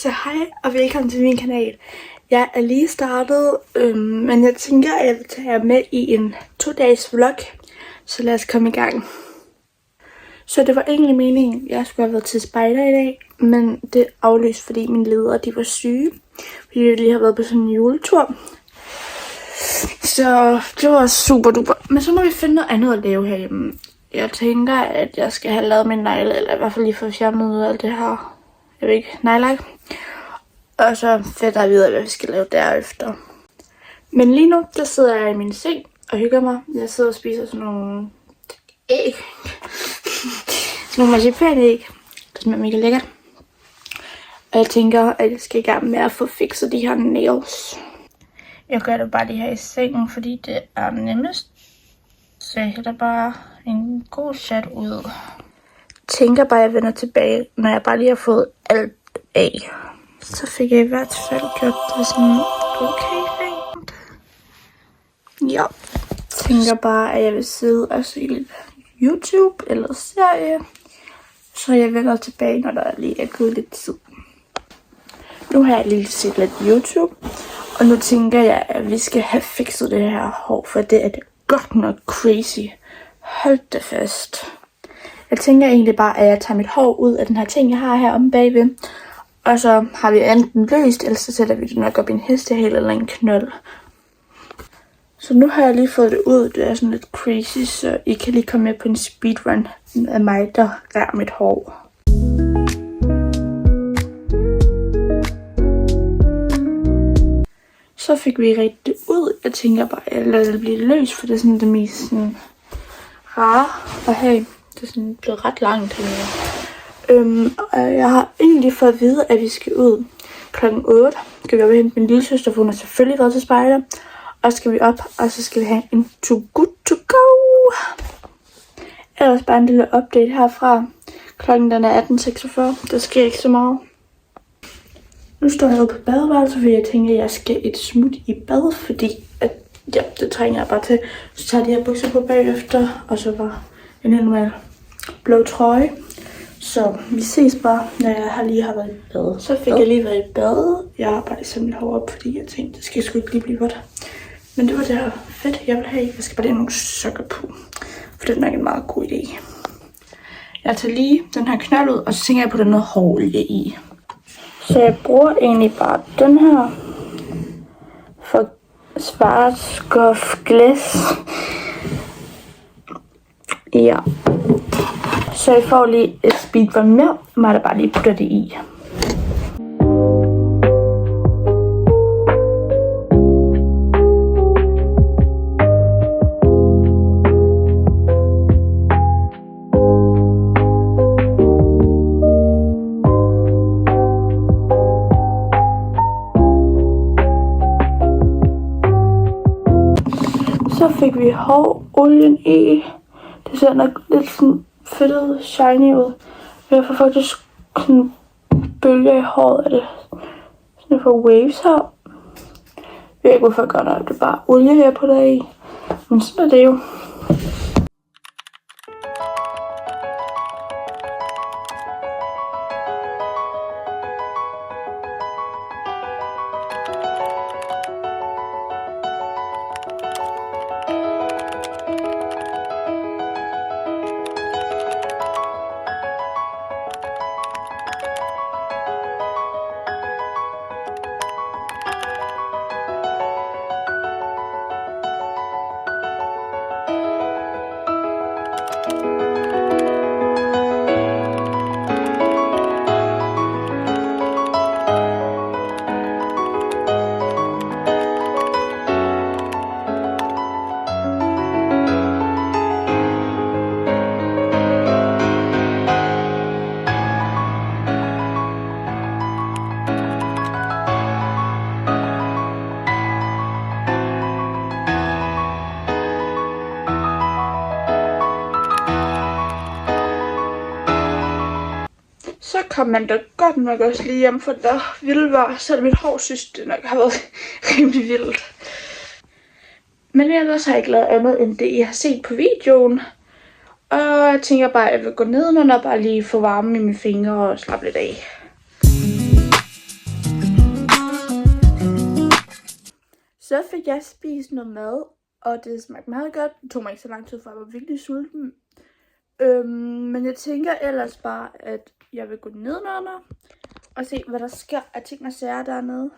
Så hej og velkommen til min kanal. Jeg er lige startet, men jeg tænker, at jeg vil tage jer med i en 2-dages vlog. Så lad os komme i gang. Så det var egentlig meningen, at jeg skulle have været til spejder i dag, men det aflyst, fordi mine ledere de var syge. Fordi de lige har været på sådan en juletur. Så det var super duper. Men så må vi finde noget andet at lave herhjemme. Jeg tænker, at jeg skal have lavet min negle, eller i hvert fald lige få fjernet noget af alt det her, jeg ved ikke, nejlak. Og så finder jeg videre, hvad vi skal lave derefter. Men lige nu, der sidder jeg i min seng og hygger mig. Jeg sidder og spiser sådan nogle æg. Sådan nogle marcipanæg. Det smager mega lækkert. Og jeg tænker, at jeg skal i gang med at få fikset de her nails. Jeg gør det bare lige her i sengen, fordi det er nemmest. Så jeg hælder bare en god chat ud. Tænker bare, at jeg vender tilbage, når jeg bare lige har fået alt af. Så fik jeg i hvert fald gjort det sådan okay rent. Ja, tænker bare, at jeg vil sidde og se lidt YouTube eller serie. Så jeg vender tilbage, når der lige er gået lidt tid. Nu har jeg lige set lidt YouTube. Og nu tænker jeg, at vi skal have fikset det her hår, for det er godt nok crazy. Hold det fast. Jeg tænker egentlig bare, at jeg tager mit hår ud af den her ting, jeg har her omme bagved. Og så har vi enten løst, eller så sætter vi det nok op i en hestehale eller en knold. Så nu har jeg lige fået det ud. Det er sådan lidt crazy, så I kan lige komme med på en speedrun af mig, der rær mit hår. Så fik vi rigtig det ud. Jeg tænker bare, at jeg lader det blive løs, for det er sådan det mest sådan rare at have. Det er sådan blevet ret langt her. Og jeg har egentlig fået at vide, at vi skal ud klokken 8. Skal vi op og hente min lille søster, for hun har selvfølgelig været til spejder. Og så skal vi op, og så skal vi have en too good to go. Ellers bare en lille update herfra. Klokken den er 18.46. Der sker ikke så meget. Nu står jeg jo på badeværelset, fordi jeg tænker, at jeg skal et smut i bad, fordi at, ja, det trænger jeg bare til. Så tager de her bukser på bagefter, og så var en normal blå trøje. Så vi ses bare, når jeg lige har været i bad. Så fik jeg lige været i bad. Jeg har bare lige mit hår op, fordi jeg tænkte, det skal sgu ikke lige blive vådt. Men det var det her fedt, jeg vil have. Jeg skal bare lige have nogle sokker på, for det er nok en meget god idé. Jeg tager lige den her knold ud, og så tænker jeg på, at der er noget hårolie i. Så jeg bruger egentlig bare den her for Schwarzkopf glas. Ja. Så jeg får lige et speedrun mere, må jeg bare lige putte det i. Så fik vi hårolien i. Det ser nok lidt sådan fedtet, shiny ud. Jeg får faktisk sådan bølger i håret af det. Sådan for waves her. Jeg ved ikke hvorfor jeg gør det. Det er bare olie her på der i. Men sådan er det jo. Så kom man da godt nok også lige hjem, for der ville være, selv mit hår synes det nok har været rimelig vildt. Men ellers har jeg ikke lavet andet end det, I har set på videoen. Og jeg tænker bare, at jeg vil gå ned og bare lige få varme i mine fingre og slappe lidt af. Så fik jeg spist noget mad, og det smagte meget godt. Det tog mig ikke så lang tid, for jeg var virkelig sulten. Men jeg tænker ellers bare, at jeg vil gå nedenunder og se, hvad der sker af ting og sager dernede.